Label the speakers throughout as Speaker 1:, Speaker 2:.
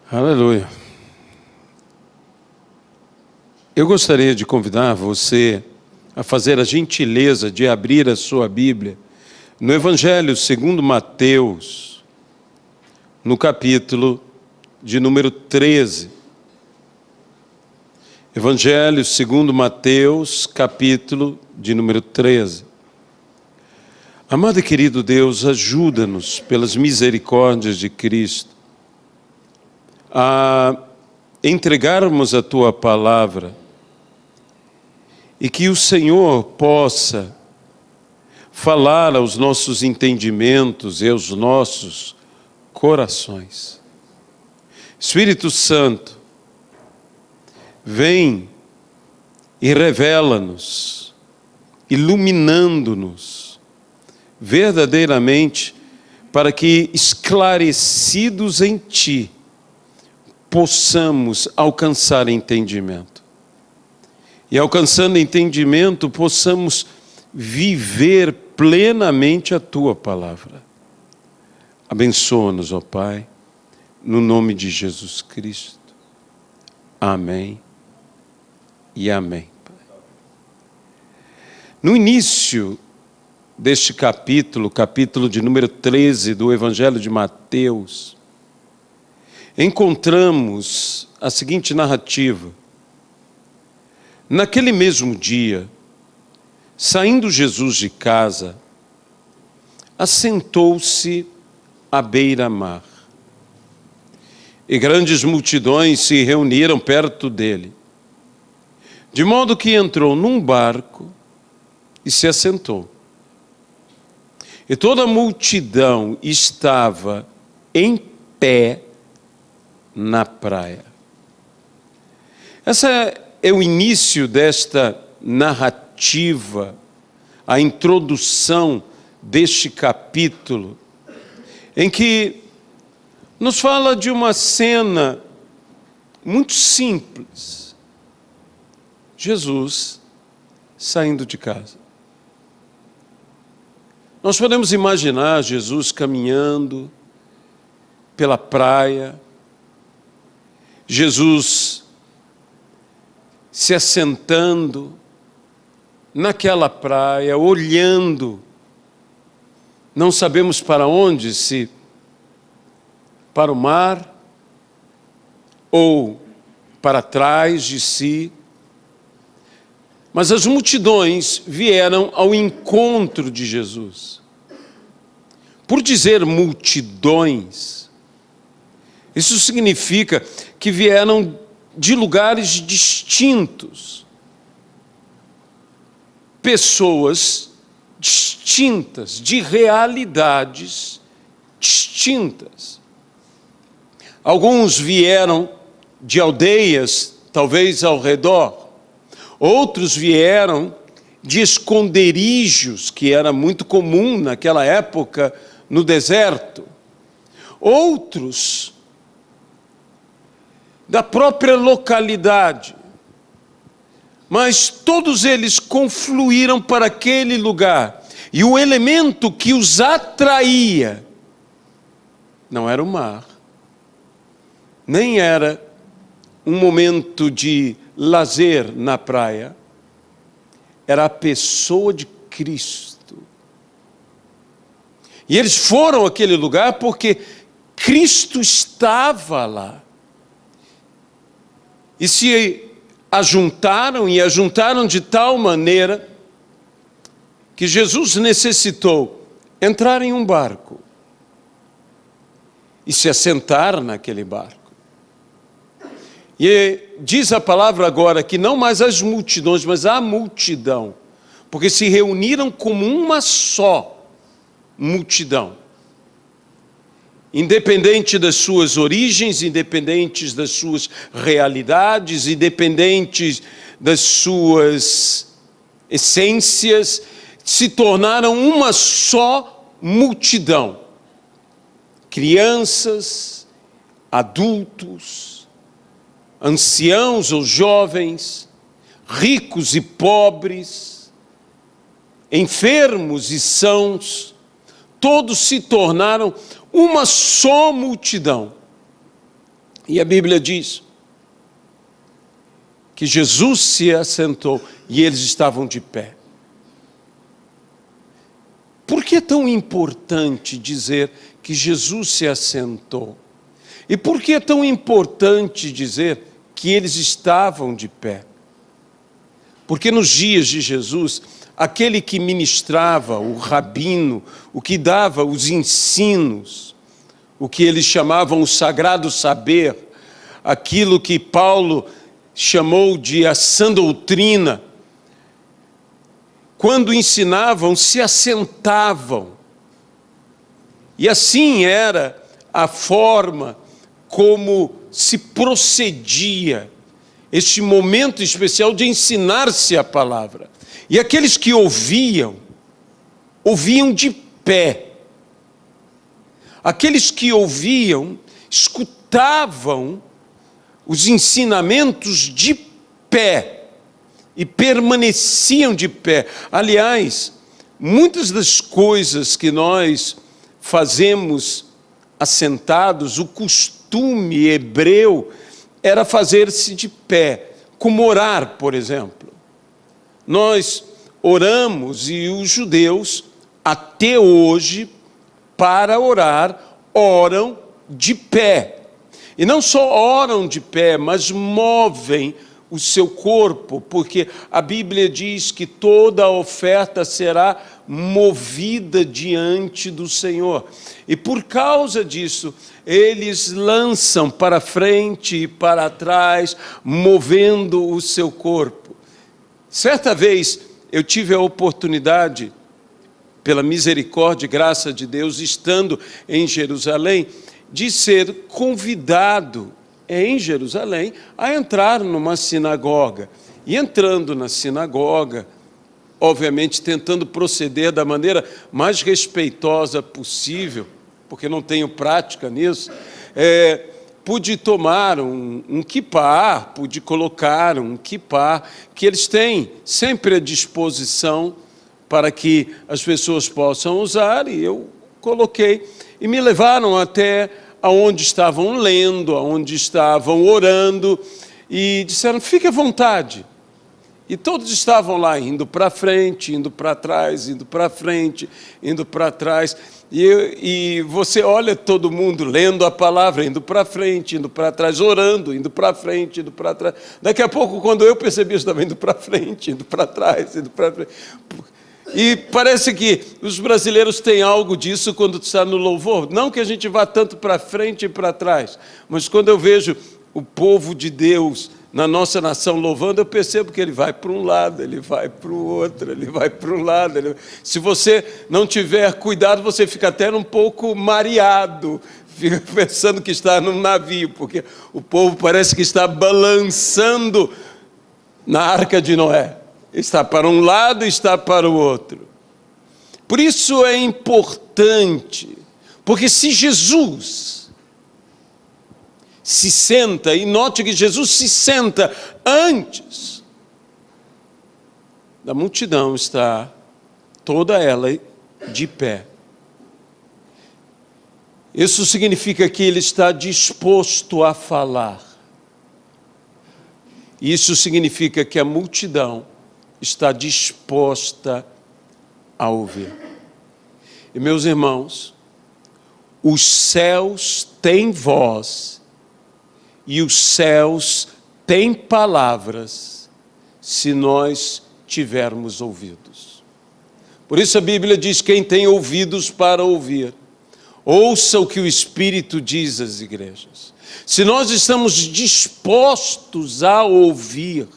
Speaker 1: Aleluia. Eu gostaria de convidar você a fazer a gentileza de abrir a sua Bíblia no Evangelho segundo Mateus, no capítulo de número 13. Evangelho segundo Mateus, capítulo de número 13. Amado e querido Deus, ajuda-nos pelas misericórdias de Cristo a entregarmos a Tua Palavra e que o Senhor possa falar aos nossos entendimentos e aos nossos corações. Espírito Santo, vem e revela-nos, iluminando-nos verdadeiramente, para que, esclarecidos em Ti, possamos alcançar entendimento. E alcançando entendimento, possamos viver plenamente a Tua Palavra. Abençoa-nos, ó Pai, no nome de Jesus Cristo. Amém e amém. No início deste capítulo de número 13 do Evangelho de Mateus, encontramos a seguinte narrativa. Naquele mesmo dia, saindo Jesus de casa, assentou-se à beira-mar. E grandes multidões se reuniram perto dele, de modo que entrou num barco e se assentou. E toda a multidão estava em pé na praia. Essa é o início desta narrativa, a introdução deste capítulo, em que nos fala de uma cena muito simples. Jesus saindo de casa. Nós podemos imaginar Jesus caminhando pela praia, Jesus se assentando naquela praia, olhando, não sabemos para onde, se para o mar ou para trás de si. Mas as multidões vieram ao encontro de Jesus. Por dizer multidões, isso significa que vieram de lugares distintos, pessoas distintas, de realidades distintas. Alguns vieram de aldeias, talvez ao redor. Outros vieram de esconderijos, que era muito comum naquela época no deserto. Outros da própria localidade. Mas todos eles confluíram para aquele lugar. E o elemento que os atraía não era o mar, nem era um momento de lazer na praia, era a pessoa de Cristo. E eles foram àquele lugar porque Cristo estava lá. E se ajuntaram de tal maneira que Jesus necessitou entrar em um barco e se assentar naquele barco. E diz a palavra agora que não mais as multidões, mas a multidão, porque se reuniram como uma só multidão. Independente das suas origens, independentes das suas realidades, independentes das suas essências, se tornaram uma só multidão. Crianças, adultos, anciãos ou jovens, ricos e pobres, enfermos e sãos, todos se tornaram uma só multidão E a Bíblia diz que Jesus se assentou e eles estavam de pé. Por que é tão importante dizer que Jesus se assentou? E por que é tão importante dizer que eles estavam de pé? Porque nos dias de Jesus, aquele que ministrava, o rabino, o que dava os ensinos, o que eles chamavam o sagrado saber, aquilo que Paulo chamou de a sã doutrina, quando ensinavam, se assentavam. E assim era a forma como se procedia este momento especial de ensinar-se a palavra. E aqueles que ouviam de pé. Aqueles que ouviam, escutavam os ensinamentos de pé e permaneciam de pé. Aliás, muitas das coisas que nós fazemos assentados, o costume hebreu era fazer-se de pé, como orar, por exemplo. Nós oramos e os judeus, até hoje, para orar, oram de pé. E não só oram de pé, mas movem o seu corpo, porque a Bíblia diz que toda a oferta será movida diante do Senhor. E por causa disso, eles lançam para frente e para trás, movendo o seu corpo. Certa vez, eu tive a oportunidade, pela misericórdia e graça de Deus, estando em Jerusalém, de ser convidado em Jerusalém a entrar numa sinagoga. E entrando na sinagoga, obviamente tentando proceder da maneira mais respeitosa possível, porque não tenho prática nisso, pude tomar um quipá, pude colocar um quipá, que eles têm sempre à disposição para que as pessoas possam usar, e eu coloquei, e me levaram até aonde estavam lendo, aonde estavam orando, e disseram, fique à vontade. E todos estavam lá, indo para frente, indo para trás, indo para frente, indo para trás. E você olha todo mundo lendo a palavra, indo para frente, indo para trás, orando, indo para frente, indo para trás. Daqui a pouco, quando eu percebi, eu estava indo para frente, indo para trás, indo para frente. E parece que os brasileiros têm algo disso quando está no louvor. Não que a gente vá tanto para frente e para trás, mas quando eu vejo o povo de Deus na nossa nação louvando, eu percebo que ele vai para um lado, ele vai para o outro, ele vai para um lado. Se você não tiver cuidado, você fica até um pouco mareado, fica pensando que está num navio, porque o povo parece que está balançando na Arca de Noé. Está para um lado e está para o outro. Por isso é importante, porque se Jesus se senta, e note que Jesus se senta antes da multidão, está toda ela de pé. Isso significa que ele está disposto a falar. Isso significa que a multidão está disposta a ouvir. E meus irmãos, os céus têm voz e os céus têm palavras se nós tivermos ouvidos. Por isso a Bíblia diz, quem tem ouvidos para ouvir, ouça o que o Espírito diz às igrejas. Se nós estamos dispostos a ouvir,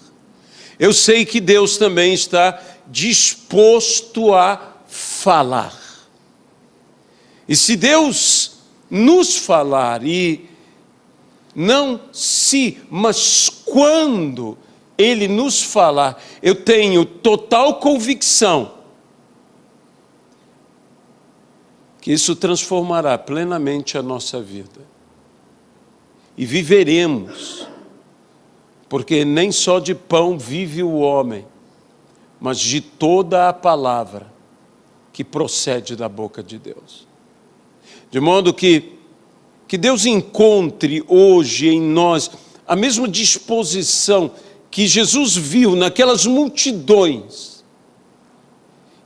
Speaker 1: eu sei que Deus também está disposto a falar. E se Deus nos falar, e não se, mas quando Ele nos falar, eu tenho total convicção que isso transformará plenamente a nossa vida. E viveremos, porque nem só de pão vive o homem, mas de toda a palavra que procede da boca de Deus. De modo que Que Deus encontre hoje em nós a mesma disposição que Jesus viu naquelas multidões.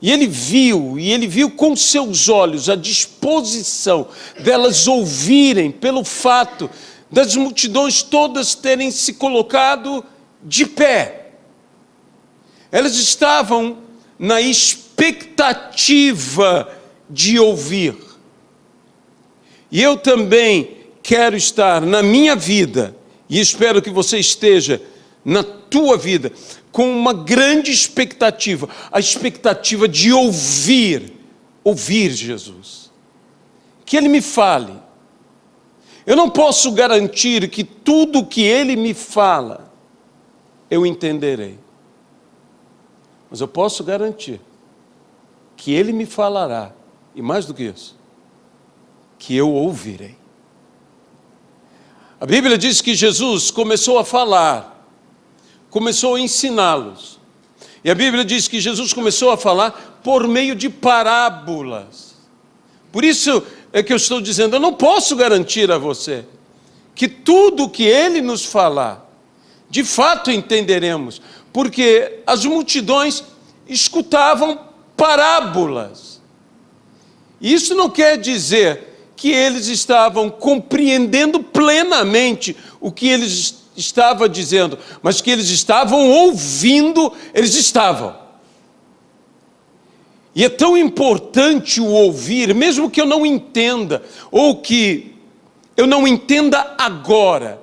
Speaker 1: E ele viu com seus olhos a disposição delas ouvirem, pelo fato das multidões todas terem se colocado de pé. Elas estavam na expectativa de ouvir. E eu também quero estar na minha vida, e espero que você esteja na tua vida, com uma grande expectativa, a expectativa de ouvir Jesus. Que Ele me fale. Eu não posso garantir que tudo que Ele me fala, eu entenderei. Mas eu posso garantir que Ele me falará, e mais do que isso, que eu ouvirei. A Bíblia diz que Jesus começou a falar, começou a ensiná-los. E a Bíblia diz que Jesus começou a falar por meio de parábolas. Por isso é que eu estou dizendo, eu não posso garantir a você que tudo que Ele nos falar, de fato entenderemos, porque as multidões escutavam parábolas. Isso não quer dizer que eles estavam compreendendo plenamente o que eles estavam dizendo, mas que eles estavam ouvindo, eles estavam. E é tão importante o ouvir, mesmo que eu não entenda, ou que eu não entenda agora.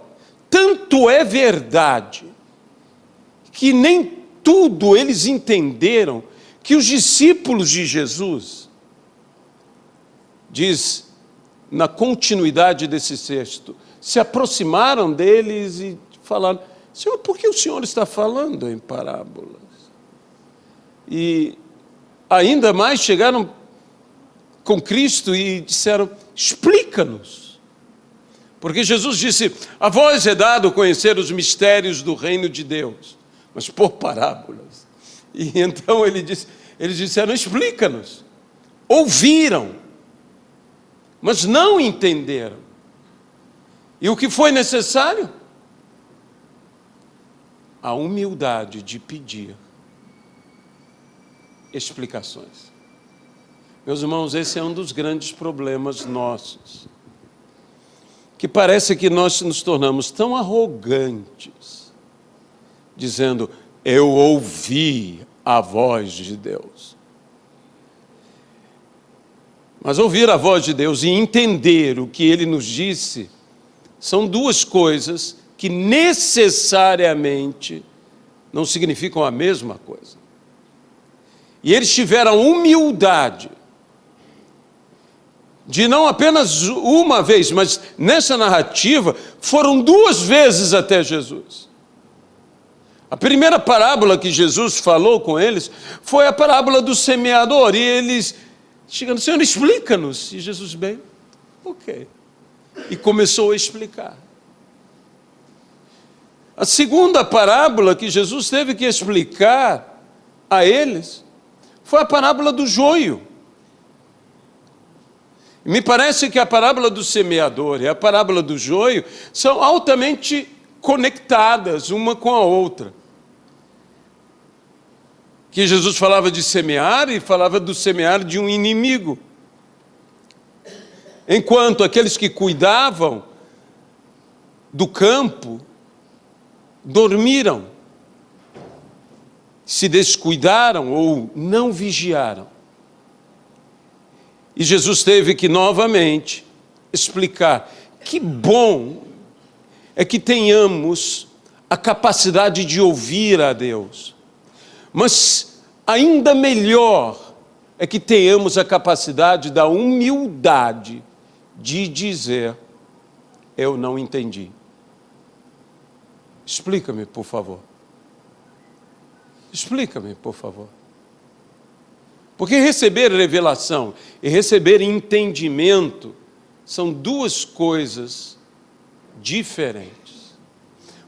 Speaker 1: Tanto é verdade que nem tudo eles entenderam, que os discípulos de Jesus, diz na continuidade desse texto, se aproximaram deles e falaram: Senhor, por que o Senhor está falando em parábolas? E ainda mais chegaram com Cristo e disseram: explica-nos. Porque Jesus disse: a vós é dado conhecer os mistérios do reino de Deus, mas por parábolas. E então eles disseram: explica-nos. Ouviram, mas não entenderam. E o que foi necessário? A humildade de pedir explicações. Meus irmãos, esse é um dos grandes problemas nossos, que parece que nós nos tornamos tão arrogantes, dizendo: eu ouvi a voz de Deus. Mas ouvir a voz de Deus e entender o que Ele nos disse são duas coisas que necessariamente não significam a mesma coisa. E eles tiveram a humildade de não apenas uma vez, mas nessa narrativa foram duas vezes até Jesus. A primeira parábola que Jesus falou com eles foi a parábola do semeador, e eles chegando: Senhor, explica-nos. E Jesus: bem, ok. E começou a explicar. A segunda parábola que Jesus teve que explicar a eles foi a parábola do joio. E me parece que a parábola do semeador e a parábola do joio são altamente conectadas uma com a outra. Que Jesus falava de semear e falava do semear de um inimigo. Enquanto aqueles que cuidavam do campo dormiram, se descuidaram ou não vigiaram. E Jesus teve que novamente explicar: que bom é que tenhamos a capacidade de ouvir a Deus, mas ainda melhor é que tenhamos a capacidade da humildade de dizer: eu não entendi. Explica-me, por favor. Explica-me, por favor. Porque receber revelação e receber entendimento são duas coisas diferentes.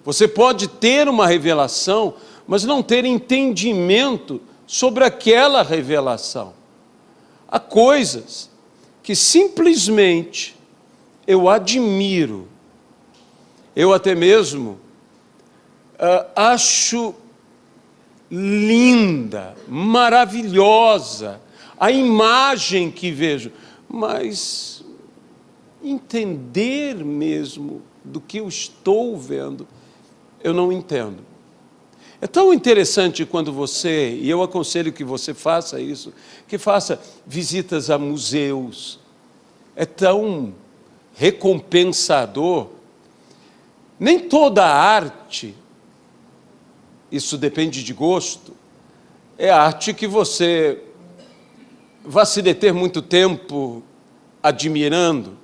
Speaker 1: Você pode ter uma revelação, mas não ter entendimento sobre aquela revelação. Há coisas que simplesmente eu admiro, eu até mesmo acho linda, maravilhosa a imagem que vejo, mas entender mesmo do que eu estou vendo, eu não entendo. É tão interessante quando você, e eu aconselho que você faça isso, que faça visitas a museus. É tão recompensador. Nem toda arte, isso depende de gosto, é arte que você vai se deter muito tempo admirando.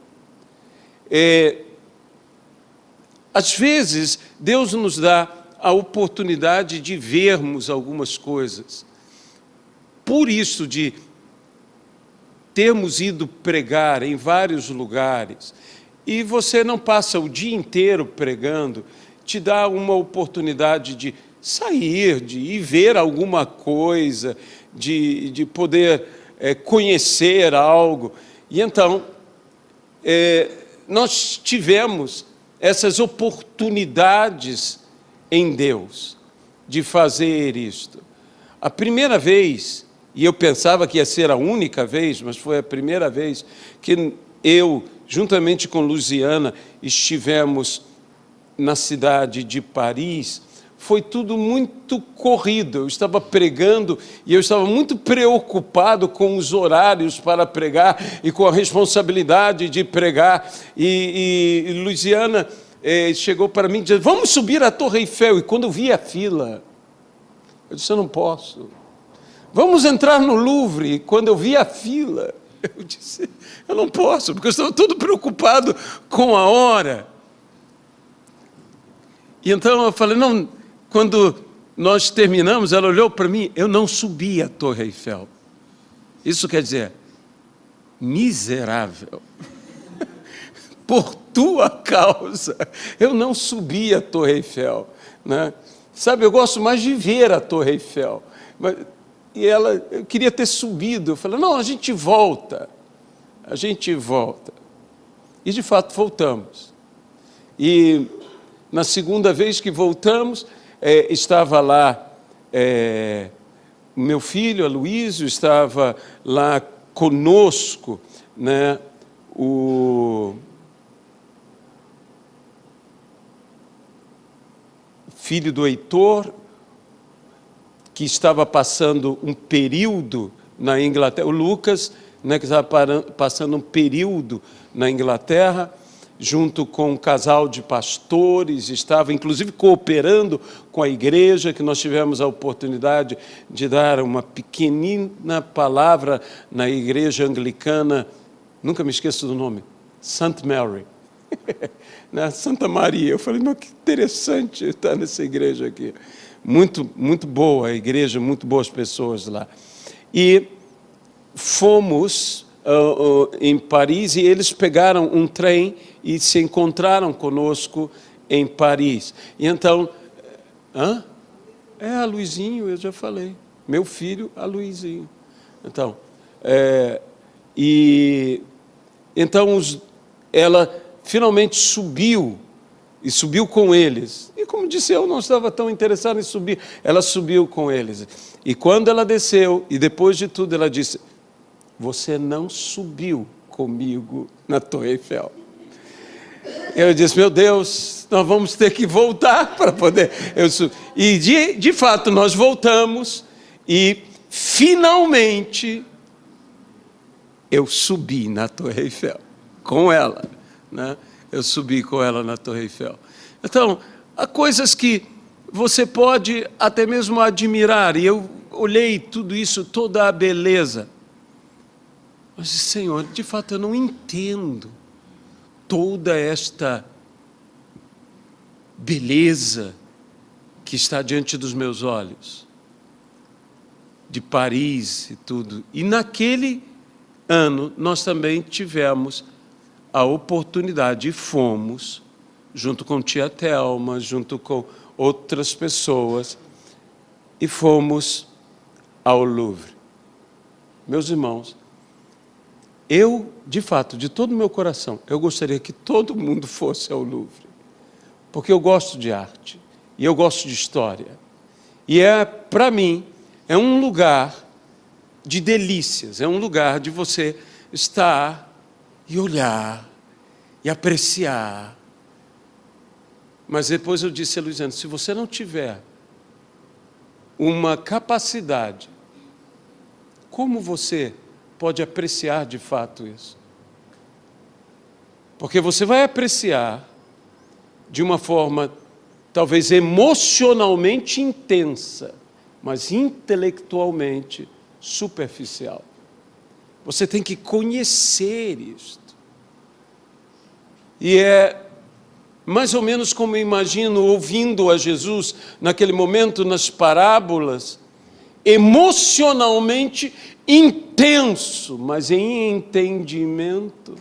Speaker 1: Às vezes, Deus nos dá a oportunidade de vermos algumas coisas. Por isso, de termos ido pregar em vários lugares, e você não passa o dia inteiro pregando, te dá uma oportunidade de sair, de ir ver alguma coisa, de poder conhecer algo. E então, nós tivemos essas oportunidades em Deus de fazer isto. A primeira vez, e eu pensava que ia ser a única vez, mas foi a primeira vez que eu, juntamente com Luziana, estivemos na cidade de Paris. Foi tudo muito corrido, eu estava pregando e eu estava muito preocupado com os horários para pregar e com a responsabilidade de pregar. E Luziana chegou para mim e disse: vamos subir a Torre Eiffel. E quando eu vi a fila, eu disse: eu não posso. Vamos entrar no Louvre. E quando eu vi a fila, eu disse: eu não posso, porque eu estava todo preocupado com a hora. E então eu falei: não. Quando nós terminamos, ela olhou para mim: eu não subi a Torre Eiffel. Isso quer dizer, miserável, por tua causa, eu não subi a Torre Eiffel, né? Sabe, eu gosto mais de ver a Torre Eiffel. E ela, eu queria ter subido. Eu falei: não, a gente volta. A gente volta. E, de fato, voltamos. E, na segunda vez que voltamos, estava lá meu filho, Aloísio, estava lá conosco, né, o filho do Heitor, que estava passando um período na Inglaterra, o Lucas, né, que estava passando um período na Inglaterra, junto com um casal de pastores, estava inclusive cooperando com a igreja, que nós tivemos a oportunidade de dar uma pequenina palavra na igreja anglicana, nunca me esqueço do nome, St. Mary, na Santa Maria. Eu falei: não, que interessante estar nessa igreja aqui. Muito, muito boa a igreja, muito boas pessoas lá. E fomos em Paris, e eles pegaram um trem e se encontraram conosco em Paris. E então, a Luizinho, eu já falei, meu filho, a Luizinho. Então, então ela finalmente subiu, e subiu com eles. E como disse, eu não estava tão interessado em subir, ela subiu com eles. E quando ela desceu, e depois de tudo, ela disse: você não subiu comigo na Torre Eiffel. Eu disse: meu Deus, nós vamos ter que voltar para poder... E de fato nós voltamos e finalmente eu subi na Torre Eiffel com ela, né? Eu subi com ela na Torre Eiffel. Então, há coisas que você pode até mesmo admirar, e eu olhei tudo isso, toda a beleza. Mas, Senhor, de fato eu não entendo toda esta beleza que está diante dos meus olhos, de Paris e tudo. E naquele ano nós também tivemos a oportunidade, e fomos, junto com tia Thelma, junto com outras pessoas, e fomos ao Louvre. Meus irmãos, Eu, de fato, de todo o meu coração, eu gostaria que todo mundo fosse ao Louvre, porque eu gosto de arte, e eu gosto de história. E para mim, é um lugar de delícias, é um lugar de você estar e olhar e apreciar. Mas depois eu disse a Luiziane, se você não tiver uma capacidade, como você pode apreciar de fato isso? Porque você vai apreciar de uma forma talvez emocionalmente intensa, mas intelectualmente superficial. Você tem que conhecer isto. E é mais ou menos como eu imagino ouvindo a Jesus naquele momento nas parábolas, emocionalmente intenso, mas em entendimento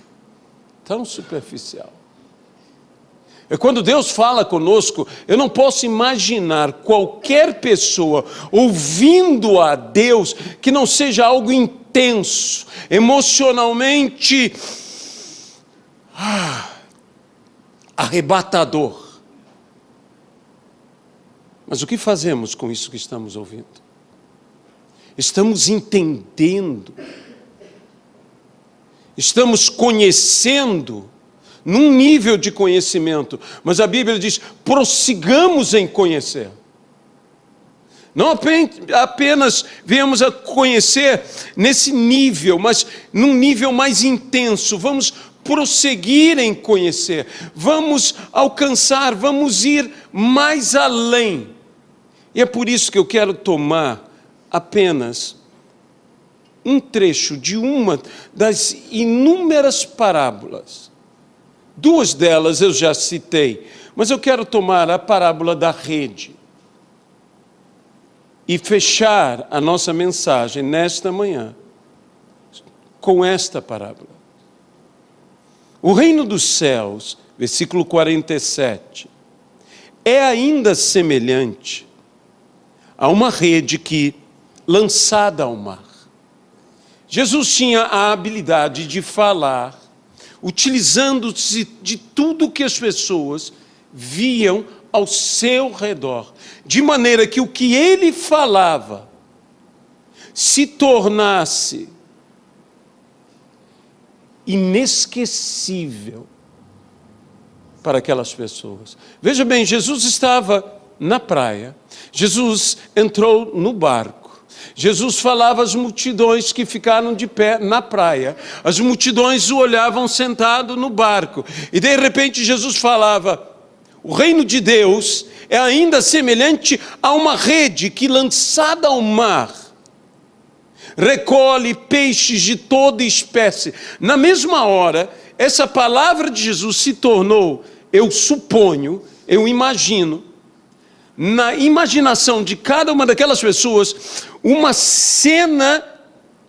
Speaker 1: tão superficial. É quando Deus fala conosco, eu não posso imaginar qualquer pessoa ouvindo a Deus que não seja algo intenso, emocionalmente arrebatador. Mas o que fazemos com isso que estamos ouvindo? Estamos entendendo, estamos conhecendo, num nível de conhecimento, mas a Bíblia diz, prossigamos em conhecer. Não apenas venhamos a conhecer nesse nível, mas num nível mais intenso, vamos prosseguir em conhecer, vamos alcançar, vamos ir mais além. E é por isso que eu quero tomar apenas um trecho de uma das inúmeras parábolas. Duas delas eu já citei, mas eu quero tomar a parábola da rede e fechar a nossa mensagem nesta manhã com esta parábola. O reino dos céus, versículo 47, é ainda semelhante a uma rede que, lançada ao mar. Jesus tinha a habilidade de falar, utilizando-se de tudo que as pessoas viam ao seu redor, de maneira que o que ele falava se tornasse inesquecível para aquelas pessoas. Veja bem, Jesus estava na praia, Jesus entrou no barco, Jesus falava às multidões que ficaram de pé na praia, as multidões o olhavam sentado no barco, e de repente Jesus falava, o reino de Deus é ainda semelhante a uma rede que, lançada ao mar, recolhe peixes de toda espécie. Na mesma hora, essa palavra de Jesus se tornou, eu suponho, eu imagino, na imaginação de cada uma daquelas pessoas, uma cena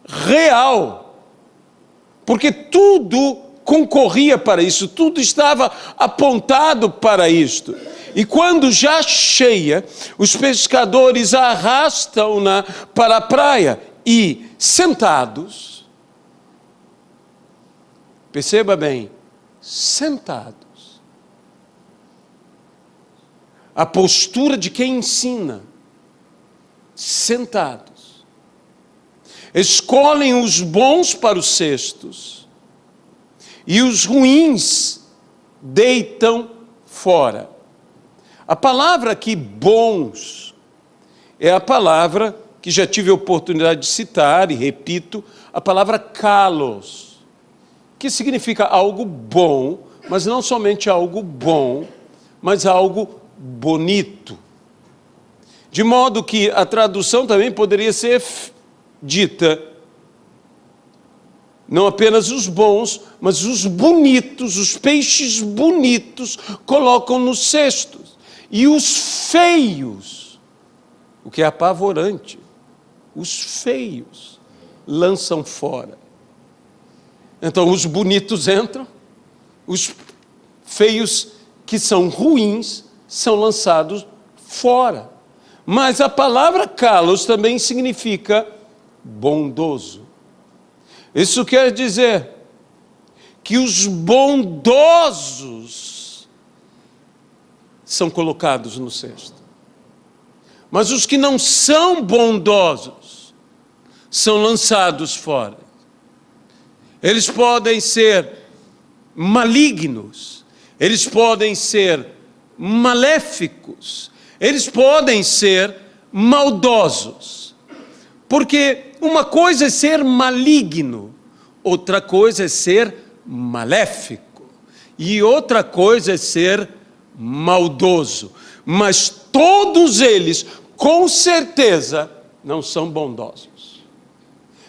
Speaker 1: real, porque tudo concorria para isso, tudo estava apontado para isto. E quando já cheia, os pescadores arrastam-na para a praia e, sentados, perceba bem, sentados, a postura de quem ensina, sentados, escolhem os bons para os cestos e os ruins deitam fora. A palavra aqui, bons, é a palavra que já tive a oportunidade de citar, e repito, a palavra kalos, que significa algo bom, mas não somente algo bom, mas algo bonito. De modo que a tradução também poderia ser dita, não apenas os bons, mas os bonitos, os peixes bonitos colocam nos cestos, e os feios, o que é apavorante, os feios lançam fora. Então os bonitos entram, os feios que são ruins são lançados fora. Mas a palavra kalos também significa bondoso. Isso quer dizer que os bondosos são colocados no cesto. Mas os que não são bondosos são lançados fora. Eles podem ser malignos, eles podem ser maléficos, eles podem ser maldosos. Porque uma coisa é ser maligno, outra coisa é ser maléfico, e outra coisa é ser maldoso. Mas todos eles, com certeza, não são bondosos.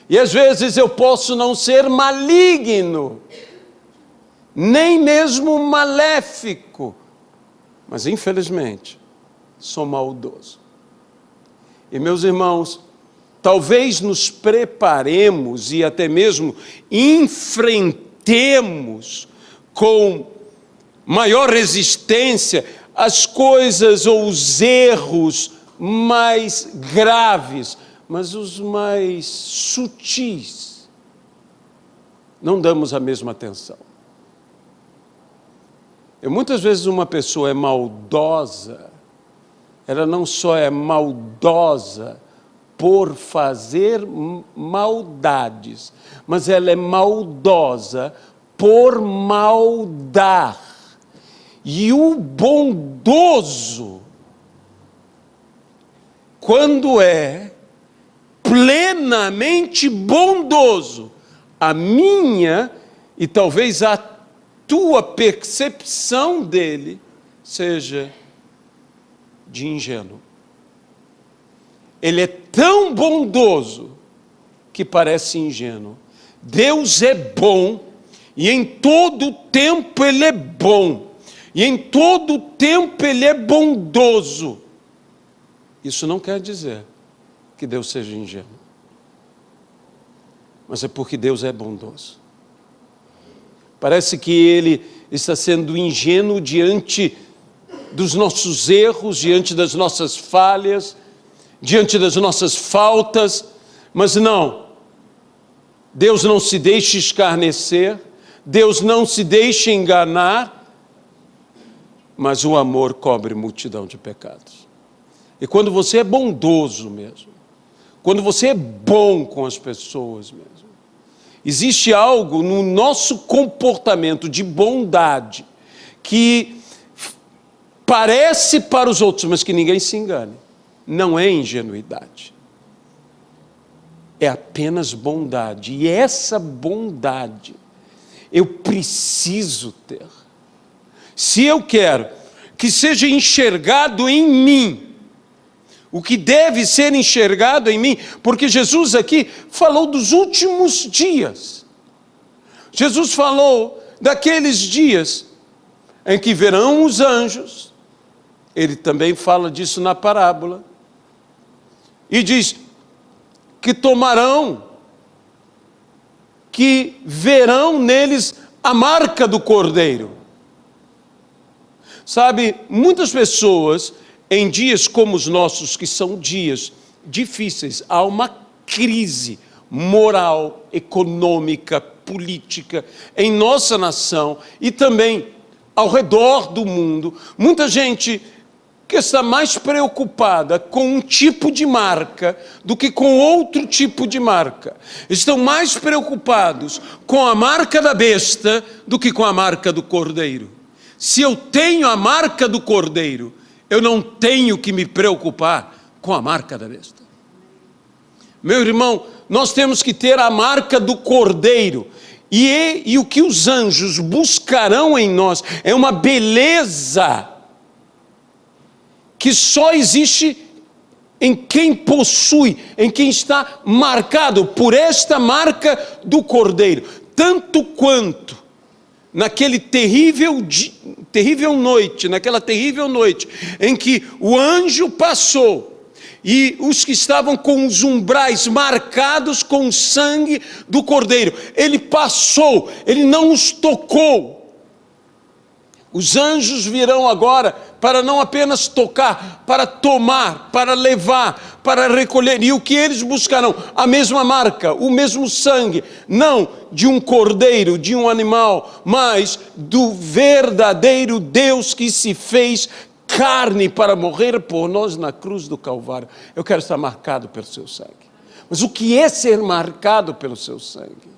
Speaker 1: E às vezes eu posso não ser maligno, nem mesmo maléfico, mas infelizmente sou maldoso. E meus irmãos, talvez nos preparemos e até mesmo enfrentemos com maior resistência as coisas ou os erros mais graves, mas os mais sutis não damos a mesma atenção. E muitas vezes uma pessoa é maldosa, ela não só é maldosa por fazer maldades, mas ela é maldosa por maldar. E o bondoso, quando é plenamente bondoso, a minha e talvez a tua percepção dele seja de ingênuo. Ele é tão bondoso que parece ingênuo. Deus é bom e em todo tempo Ele é bom. E em todo tempo Ele é bondoso. Isso não quer dizer que Deus seja ingênuo. Mas é porque Deus é bondoso. Parece que Ele está sendo ingênuo diante dos nossos erros, diante das nossas falhas, diante das nossas faltas, mas não. Deus não se deixa escarnecer, Deus não se deixa enganar, mas o amor cobre multidão de pecados. E quando você é bondoso mesmo, quando você é bom com as pessoas mesmo, existe algo no nosso comportamento de bondade que parece para os outros, mas que ninguém se engane. Não é ingenuidade. É apenas bondade. E essa bondade eu preciso ter. Se eu quero que seja enxergado em mim, o que deve ser enxergado em mim, porque Jesus aqui falou dos últimos dias. Jesus falou daqueles dias em que verão os anjos. Ele também fala disso na parábola. E diz que que verão neles a marca do Cordeiro. Sabe, muitas pessoas, em dias como os nossos, que são dias difíceis, há uma crise moral, econômica, política em nossa nação e também ao redor do mundo. Muita gente que está mais preocupada com um tipo de marca do que com outro tipo de marca. Estão mais preocupados com a marca da besta do que com a marca do Cordeiro. Se eu tenho a marca do Cordeiro, eu não tenho que me preocupar com a marca da besta. Meu irmão, nós temos que ter a marca do Cordeiro. E o que os anjos buscarão em nós é uma beleza que só existe em quem possui, em quem está marcado por esta marca do Cordeiro. Tanto quanto naquela terrível noite em que o anjo passou e os que estavam com os umbrais marcados com o sangue do Cordeiro, ele passou, ele não os tocou. Os anjos virão agora para não apenas tocar, para tomar, para levar, para recolher. E o que eles buscaram? A mesma marca, o mesmo sangue, não de um cordeiro, de um animal, mas do verdadeiro Deus que se fez carne para morrer por nós na cruz do Calvário. Eu quero estar marcado pelo seu sangue. Mas o que é ser marcado pelo seu sangue?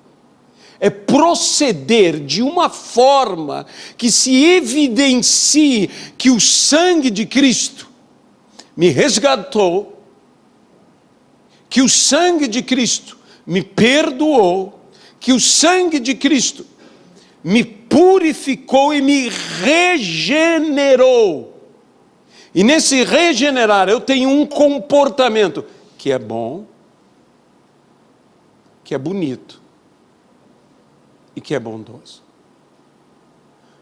Speaker 1: É proceder de uma forma que se evidencie que o sangue de Cristo me resgatou, que o sangue de Cristo me perdoou, que o sangue de Cristo me purificou e me regenerou. E nesse regenerar eu tenho um comportamento que é bom, que é bonito e que é bondoso.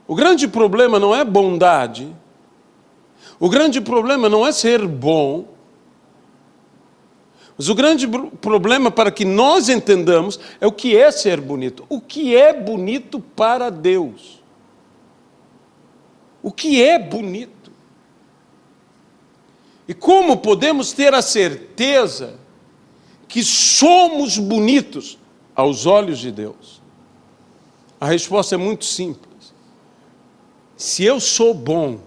Speaker 1: O grande problema não é bondade, o grande problema não é ser bom, mas o grande problema para que nós entendamos é o que é ser bonito. O que é bonito para Deus? O que é bonito? E como podemos ter a certeza que somos bonitos aos olhos de Deus? A resposta é muito simples. Se eu sou bom,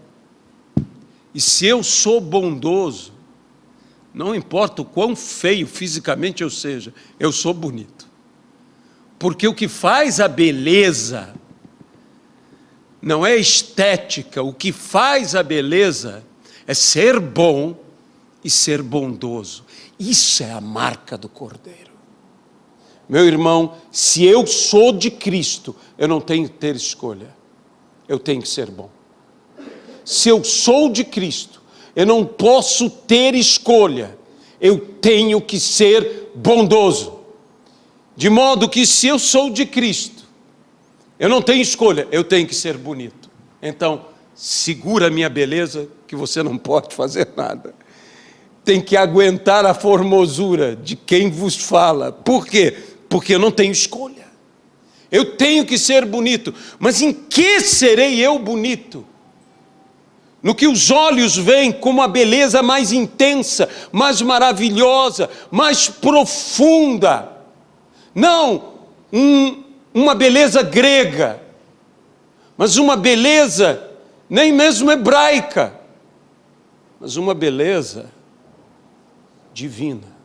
Speaker 1: e se eu sou bondoso, não importa o quão feio fisicamente eu seja, eu sou bonito. Porque o que faz a beleza não é estética, o que faz a beleza é ser bom e ser bondoso. Isso é a marca do Cordeiro. Meu irmão, se eu sou de Cristo, eu não tenho que ter escolha. Eu tenho que ser bom. Se eu sou de Cristo, eu não posso ter escolha. Eu tenho que ser bondoso. De modo que se eu sou de Cristo, eu não tenho escolha, eu tenho que ser bonito. Então, segura a minha beleza, que você não pode fazer nada. Tem que aguentar a formosura de quem vos fala. Por quê? Porque eu não tenho escolha. Eu tenho que ser bonito. Mas em que serei eu bonito? No que os olhos veem como a beleza mais intensa, mais maravilhosa, mais profunda. Não uma beleza grega, mas uma beleza nem mesmo hebraica, mas uma beleza divina.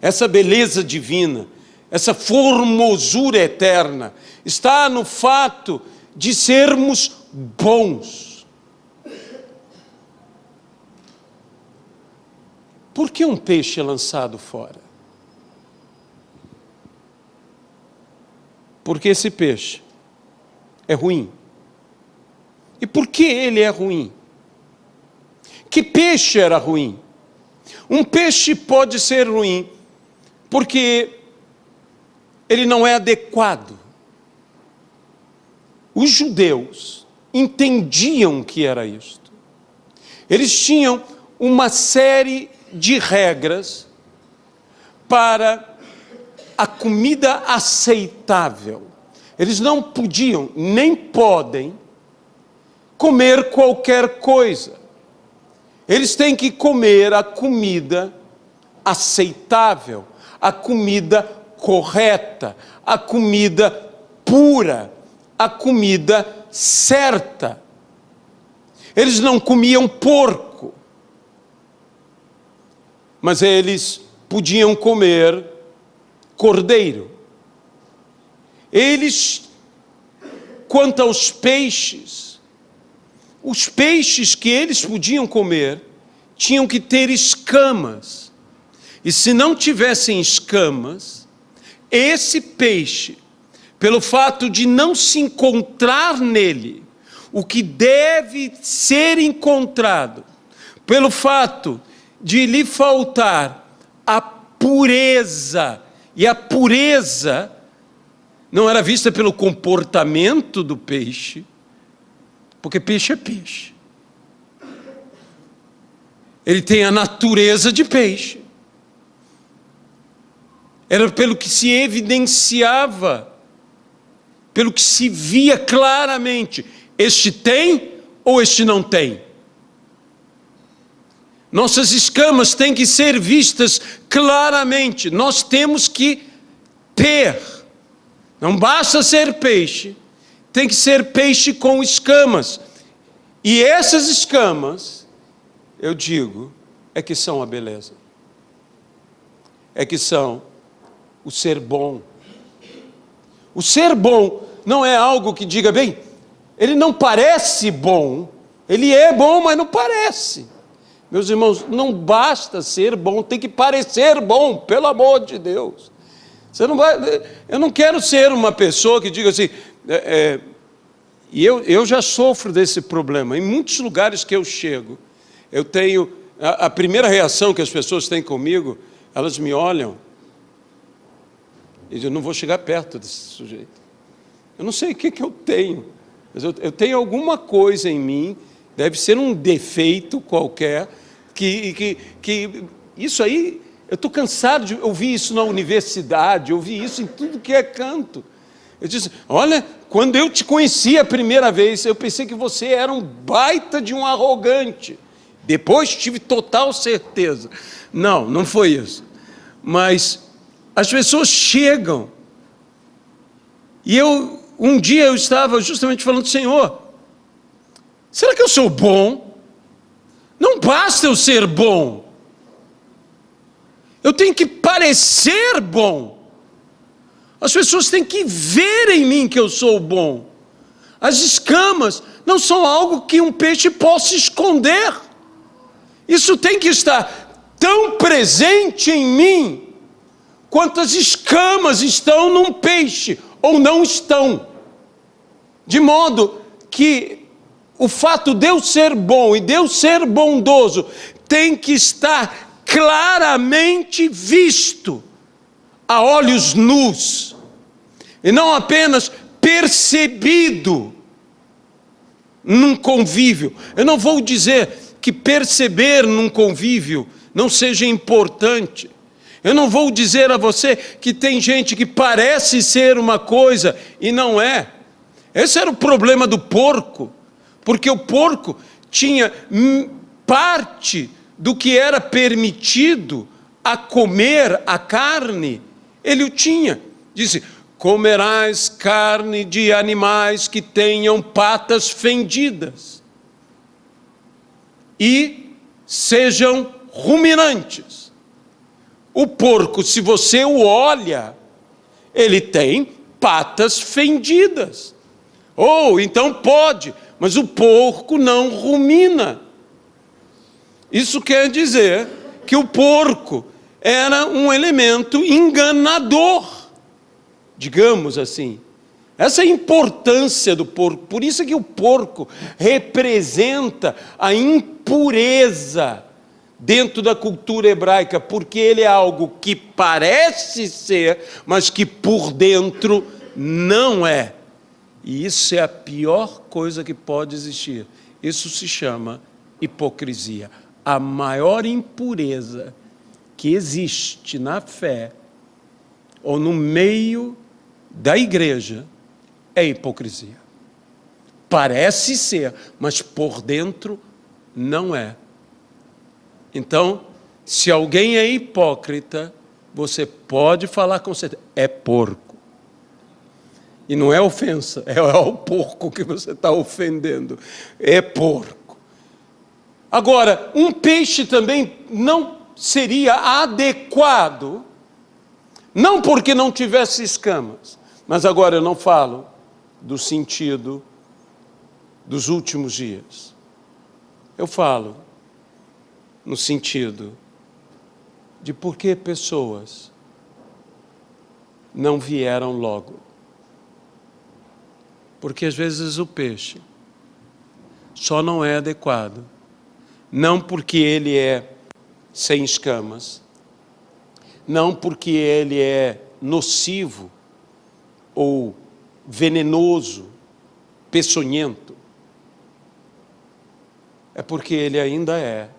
Speaker 1: Essa beleza divina, essa formosura eterna, está no fato de sermos bons. Por que um peixe é lançado fora? Porque esse peixe é ruim. E por que ele é ruim? Que peixe era ruim? Um peixe pode ser ruim porque ele não é adequado. Os judeus entendiam que era isto. Eles tinham uma série de regras para a comida aceitável. Eles não podiam, nem podem, comer qualquer coisa. Eles têm que comer a comida aceitável, a comida correta, a comida pura, a comida certa. Eles não comiam porco, mas eles podiam comer cordeiro. Eles, quanto aos peixes, os peixes que eles podiam comer tinham que ter escamas. E se não tivessem escamas, esse peixe, pelo fato de não se encontrar nele o que deve ser encontrado, pelo fato de lhe faltar a pureza, e a pureza não era vista pelo comportamento do peixe, porque peixe é peixe. Ele tem a natureza de peixe. Era pelo que se evidenciava, pelo que se via claramente. Este tem ou este não tem? Nossas escamas têm que ser vistas claramente. Nós temos que ter. Não basta ser peixe, tem que ser peixe com escamas. E essas escamas, eu digo, é que são a beleza. É que são o ser bom. O ser bom não é algo que diga, bem, ele não parece bom, ele é bom, mas não parece. Meus irmãos, não basta ser bom, tem que parecer bom, pelo amor de Deus. Você não vai, eu não quero ser uma pessoa que diga assim, e eu já sofro desse problema. Em muitos lugares que eu chego, eu tenho, a primeira reação que as pessoas têm comigo, elas me olham, e eu não vou chegar perto desse sujeito. Eu não sei o que eu tenho, mas eu tenho alguma coisa em mim, deve ser um defeito qualquer, que isso aí, eu estou cansado de ouvir isso na universidade, ouvir isso em tudo que é canto. Eu disse, olha, quando eu te conheci a primeira vez, eu pensei que você era um baita de um arrogante. Depois tive total certeza. Não, não foi isso. Mas as pessoas chegam, e um dia eu estava justamente falando, Senhor, será que eu sou bom? Não basta eu ser bom. Eu tenho que parecer bom. As pessoas têm que ver em mim que eu sou bom. As escamas não são algo que um peixe possa esconder. Isso tem que estar tão presente em mim quanto as escamas estão num peixe ou não estão. De modo que o fato de eu ser bom e de eu ser bondoso tem que estar claramente visto a olhos nus e não apenas percebido num convívio. Eu não vou dizer que perceber num convívio não seja importante. Eu não vou dizer a você que tem gente que parece ser uma coisa e não é. Esse era o problema do porco, porque o porco tinha parte do que era permitido a comer a carne, ele o tinha. Disse, comerás carne de animais que tenham patas fendidas e sejam ruminantes. O porco, se você o olha, ele tem patas fendidas. Ou então pode, mas o porco não rumina. Isso quer dizer que o porco era um elemento enganador, digamos assim. Essa é a importância do porco. Por isso é que o porco representa a impureza dentro da cultura hebraica, porque ele é algo que parece ser, mas que por dentro não é. E isso é a pior coisa que pode existir. Isso se chama hipocrisia. A maior impureza que existe na fé ou no meio da igreja é hipocrisia. Parece ser, mas por dentro não é. Então, se alguém é hipócrita, você pode falar com certeza, é porco. E não é ofensa, é o porco que você está ofendendo. É porco. Agora, um peixe também não seria adequado, não porque não tivesse escamas, mas agora eu não falo do sentido dos últimos dias. Eu falo no sentido de por que pessoas não vieram logo. Porque às vezes o peixe só não é adequado, não porque ele é sem escamas, não porque ele é nocivo ou venenoso, peçonhento, é porque ele ainda é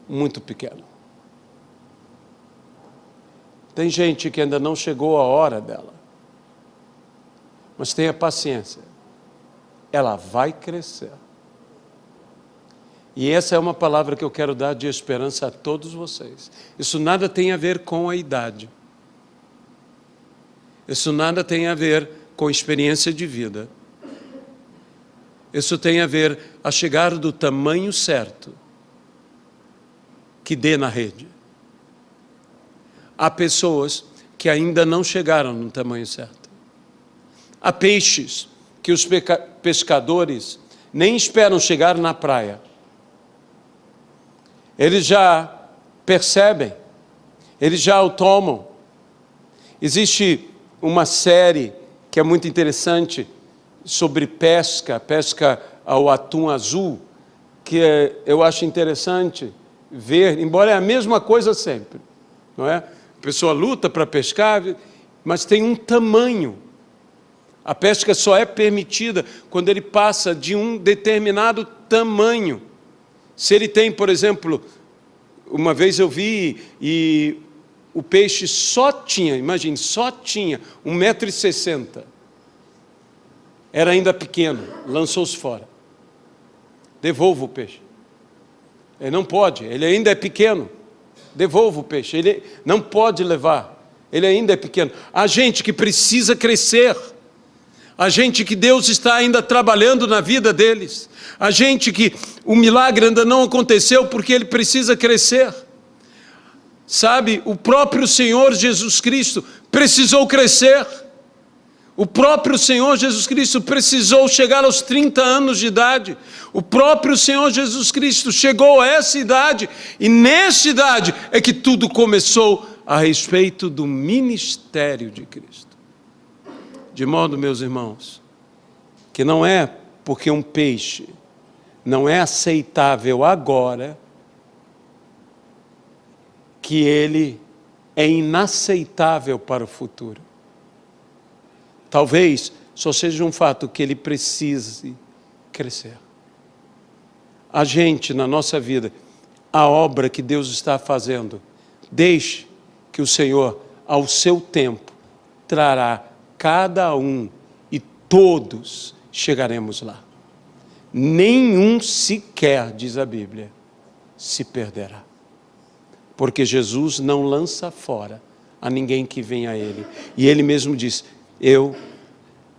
Speaker 1: muito pequeno. Tem gente que ainda não chegou a hora dela, mas tenha paciência, ela vai crescer. E essa é uma palavra que eu quero dar de esperança a todos vocês. Isso nada tem a ver com a idade. Isso nada tem a ver com experiência de vida. Isso tem a ver a chegar do tamanho certo que dê na rede. Há pessoas que ainda não chegaram no tamanho certo. Há peixes que os pescadores nem esperam chegar na praia. Eles já percebem, eles já o tomam. Existe uma série que é muito interessante sobre pesca ao atum azul, que eu acho interessante ver, embora é a mesma coisa sempre, não é? A pessoa luta para pescar, mas tem um tamanho. A pesca só é permitida quando ele passa de um determinado tamanho. Se ele tem, por exemplo, uma vez eu vi e o peixe só tinha, imagine, só tinha 1,60 m. Era ainda pequeno, lançou-se fora. Devolva o peixe. Ele não pode, ele ainda é pequeno. Devolva o peixe, ele não pode levar, ele ainda é pequeno. Há gente que precisa crescer. Há gente que Deus está ainda trabalhando na vida deles. Há gente que o milagre ainda não aconteceu porque ele precisa crescer. Sabe, o próprio Senhor Jesus Cristo precisou crescer. O próprio Senhor Jesus Cristo precisou chegar aos 30 anos de idade. O próprio Senhor Jesus Cristo chegou a essa idade. E nessa idade é que tudo começou a respeito do ministério de Cristo. De modo, meus irmãos, que não é porque um peixe não é aceitável agora, que ele é inaceitável para o futuro. Talvez só seja um fato que ele precise crescer. A gente, na nossa vida, a obra que Deus está fazendo, deixe que o Senhor, ao seu tempo, trará cada um e todos chegaremos lá. Nenhum sequer, diz a Bíblia, se perderá. Porque Jesus não lança fora a ninguém que vem a Ele. E Ele mesmo diz, eu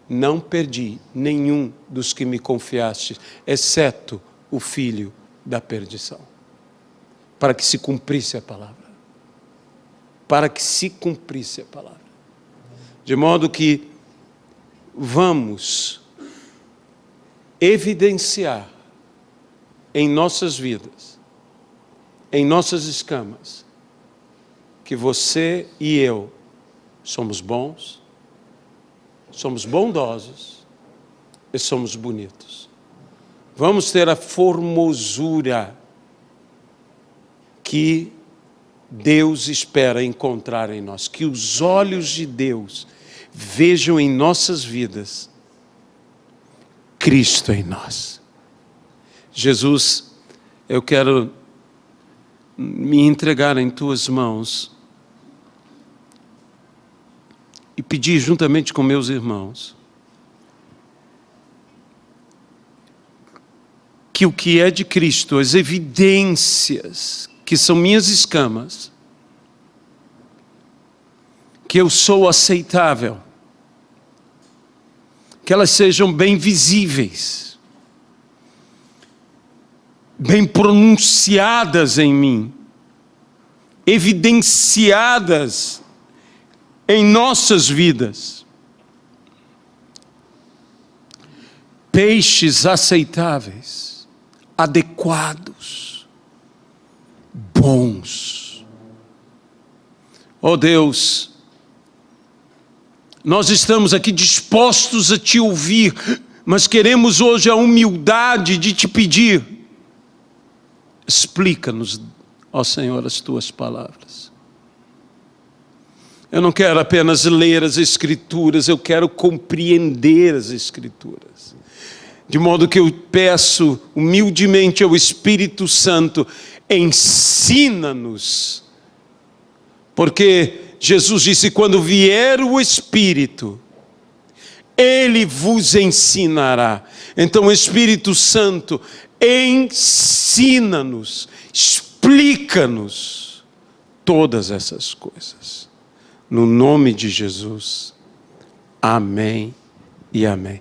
Speaker 1: não perdi nenhum dos que me confiaste, exceto o filho da perdição. Para que se cumprisse a palavra. Para que se cumprisse a palavra. De modo que vamos evidenciar em nossas vidas, em nossas escamas, que você e eu somos bons, somos bondosos e somos bonitos. Vamos ter a formosura que Deus espera encontrar em nós, que os olhos de Deus vejam em nossas vidas Cristo em nós. Jesus, eu quero me entregar em tuas mãos e pedir juntamente com meus irmãos que o que é de Cristo, as evidências que são minhas escamas, que eu sou aceitável, que elas sejam bem visíveis, bem pronunciadas em mim, evidenciadas em nossas vidas. Peixes aceitáveis, adequados, bons. Oh Deus, nós estamos aqui dispostos a te ouvir, mas queremos hoje a humildade de te pedir. Explica-nos, ó Senhor, as tuas palavras. Eu não quero apenas ler as Escrituras, eu quero compreender as Escrituras. De modo que eu peço humildemente ao Espírito Santo, ensina-nos. Porque Jesus disse, quando vier o Espírito, Ele vos ensinará. Então, Espírito Santo, ensina-nos, explica-nos todas essas coisas. No nome de Jesus. Amém e amém.